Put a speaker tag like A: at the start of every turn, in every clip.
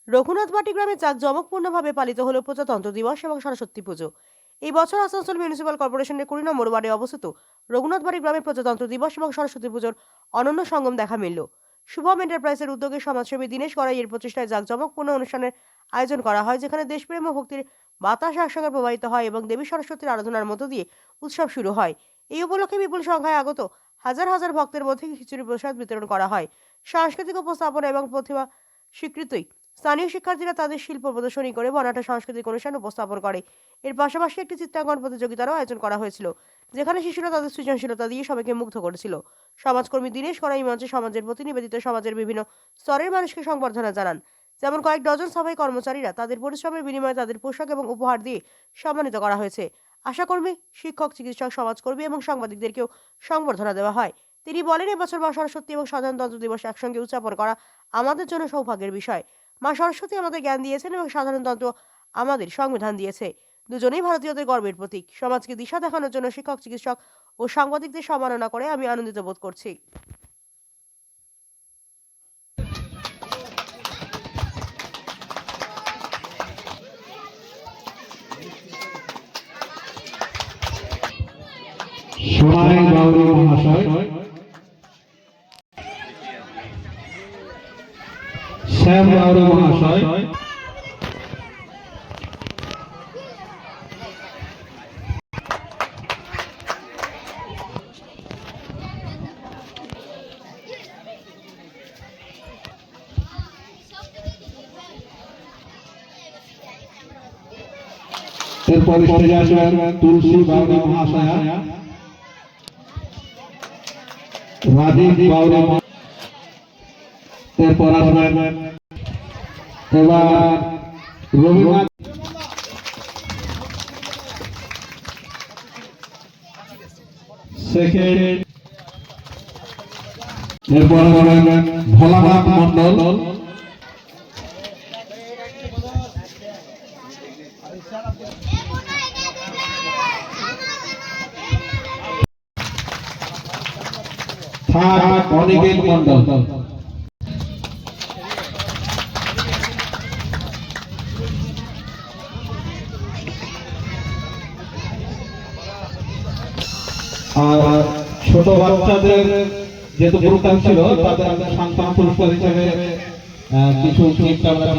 A: রঘুনাথবাটি গ্রামে জাঁকজমকপূর্ণভাবে পালিত হলো প্রজাতন্ত্র দিবস এবং সরস্বতী পুজো। এই বছর আসানসোল মিউনিসিপাল কর্পোরেশনের 20 নম্বর ওয়ার্ডে অবস্থিত রঘুনাথবাটি গ্রামে প্রজাতন্ত্র দিবস এবং সরস্বতী পুজোর অনন্য সঙ্গম দেখা মিলল। শুভম এন্টারপ্রাইজের উদ্যোগে সমাজসেবী দীনেশ গড়াইয়ের প্রচেষ্টায় জাঁকজমকপূর্ণ অনুষ্ঠানের আয়োজন করা হয়, যেখানে দেশপ্রেম ও ভক্তির বাতাস একসঙ্গে প্রবাহিত হয় এবং দেবী সরস্বতীর আরাধনার মধ্য দিয়ে উৎসব শুরু হয়। এই উপলক্ষে বিপুল সংখ্যায় আগত হাজার হাজার ভক্তের মধ্যে খিচুড়ি প্রসাদ বিতরণ করা হয়। সাংস্কৃতিক উপস্থাপনা এবং প্রতিভা স্বীকৃতি স্থানীয় শিক্ষার্থীরা তাদের শিল্প প্রদর্শনী করে বর্ণাঢ্য সাংস্কৃতিক অনুষ্ঠান উপস্থাপন করে। এর পাশাপাশি একটি চিত্রাঙ্কন প্রতিযোগিতারও আয়োজন করা হয়েছিল, যেখানে শিশুরা তাদের সৃজনশীলতা দিয়ে সবাইকে মুগ্ধ করেছিল। সমাজকর্মী দীনেশ গড়াই মঞ্চে সমাজের প্রতি নিবেদিত সমাজের বিভিন্ন স্তরের মানুষকে সংবর্ধনা জানান। যেমন কয়েক ডজন সাফাই কর্মচারীরা তাদের পরিশ্রমের বিনিময়ে তাদের পোশাক এবং উপহার দিয়ে সম্মানিত করা হয়েছে। আশাকর্মী, শিক্ষক, চিকিৎসক, সমাজকর্মী এবং সাংবাদিকদেরকেও সংবর্ধনা দেওয়া হয়। তিনি বলেন, এবছর মা সরস্বতী এবং সাধারণতন্ত্র দিবস একসঙ্গে উদযাপন করা আমাদের জন্য সৌভাগ্যের বিষয়। মা সরস্বতী আমাদের জ্ঞান দিয়েছেন এবং সাধারণতন্ত্র আমাদের সংবিধান দিয়েছে। দুজনেই ভারতীয়দের গর্বের প্রতীক। সমাজকে দিশা দেখানোর জন্য শিক্ষক, চিকিৎসক ও সাংবাদিকদের সম্মাননা করে আমি আনন্দিত বোধ করছি।
B: সোনাই বাউরি মহাশয়, শ্যাম বাউরি মহাশয়, এরপরে স্টেজে আসবেন তুলসী বাউরি মহাশয়া, রাজীব বাউরি, এরপর আসবেন এবার রবীন্দ্রনাথ, সেকেন্ড, এরপর আসবেন ভোলানাথ মন্ডল, থার্ড অনিকেল মন্ডল, আর ছোট বাচ্চাদের যেহেতু প্রোগ্রাম ছিল তাদের আমরা সান্ত্বনা পুরস্কার হিসেবে কিছু গিফট আমরা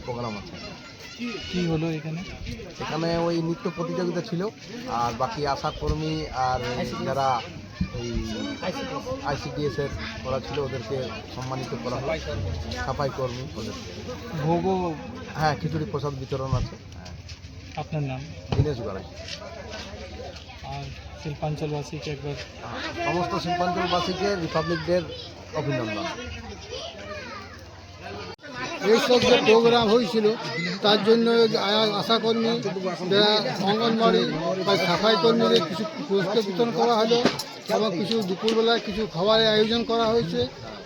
C: প্রোগ্রাম আছে।
D: কি হলো এখানে?
C: এখানে ওই নৃত্য প্রতিযোগিতা ছিল, আর বাকি আশাকর্মী আর যারা এই আইসিডিএসের করা ছিল ওদেরকে সম্মানিত করা হলো, সাফাই কর্মী ওদের।
D: ভোগও?
C: হ্যাঁ, খিচুড়ি প্রসাদ বিতরণ আছে।
D: আপনার নাম?
C: দীনেশ গড়াই।
D: আর শিল্পাঞ্চলবাসীকে একবার,
C: সমস্ত শিল্পাঞ্চলবাসীকে রিপাবলিক ডের অভিনন্দন।
E: এইসব যে প্রোগ্রাম হয়েছিল তার জন্য আশাকর্মী, যারা অঙ্গনবাড়ি বা সাফাই কর্মীদের কিছু পুরস্কার বিতরণ করা হলো এবং কিছু দুপুরবেলায় কিছু খাবারের আয়োজন করা হয়েছে।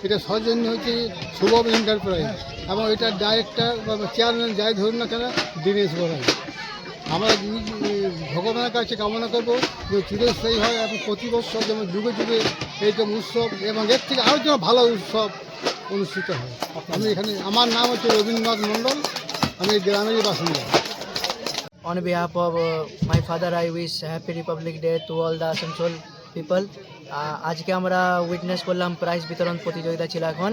E: এটা সৌজন্য হয়েছে শুভম এন্টারপ্রাইজ এবং এটার ডাইরেক্টর বা চেয়ারম্যান যাই ধরুন না কেন, দীনেশ গড়াই। আমরা ভগবানের কাছে কামনা করবো যে চিরস্থায়ী হয় এবং প্রতি বছর যেমন যুগে যুগে এইরকম উৎসব এবং এর থেকে আরও যেন ভালো উৎসব অনুষ্ঠিত হয়। আমি এখানে, আমার নাম হচ্ছে রবীন্দ্রনাথ মন্ডল, আমি এই গ্রামেরই বাসিন্দা।
F: On behalf of my father, I wish Happy Republic Day to all the Asansol people. আজকে আমরা উইটনেস করলাম প্রাইজ বিতরণ প্রতিযোগিতা ছিল এখন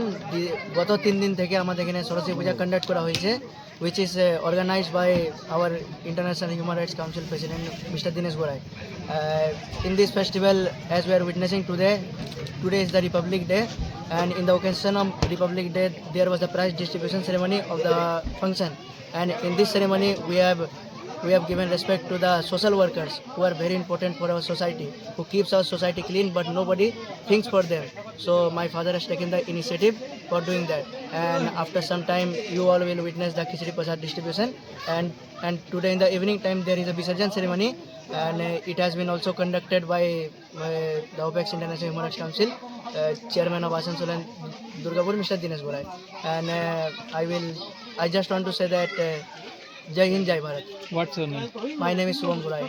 F: গত 3 দিন থেকে আমাদের এখানে সরস্বতী পূজা কন্ডাক্ট করা হয়েছে, which is organized by our International Human Rights Council President Mr. Dinesh Gorai. In this festival, as we are witnessing today is the Republic Day, and in the occasion of Republic Day there was the prize distribution ceremony of the function, and in this ceremony we have given respect to the social workers who are very important for our society, who keeps our society clean but nobody thinks for them. So my father has taken the initiative for doing that, and after some time you all will witness the khichdi prasad distribution, and today in the evening time there is a Visarjan ceremony, and it has been also conducted by the OPEX International Human Rights Council chairman of Asansol and Durgapur, Mr. Dinesh Gorai. And I just want to say that Jai Hind, Jai Bharat.
D: What's your name?
F: My name is Shubham Gorai.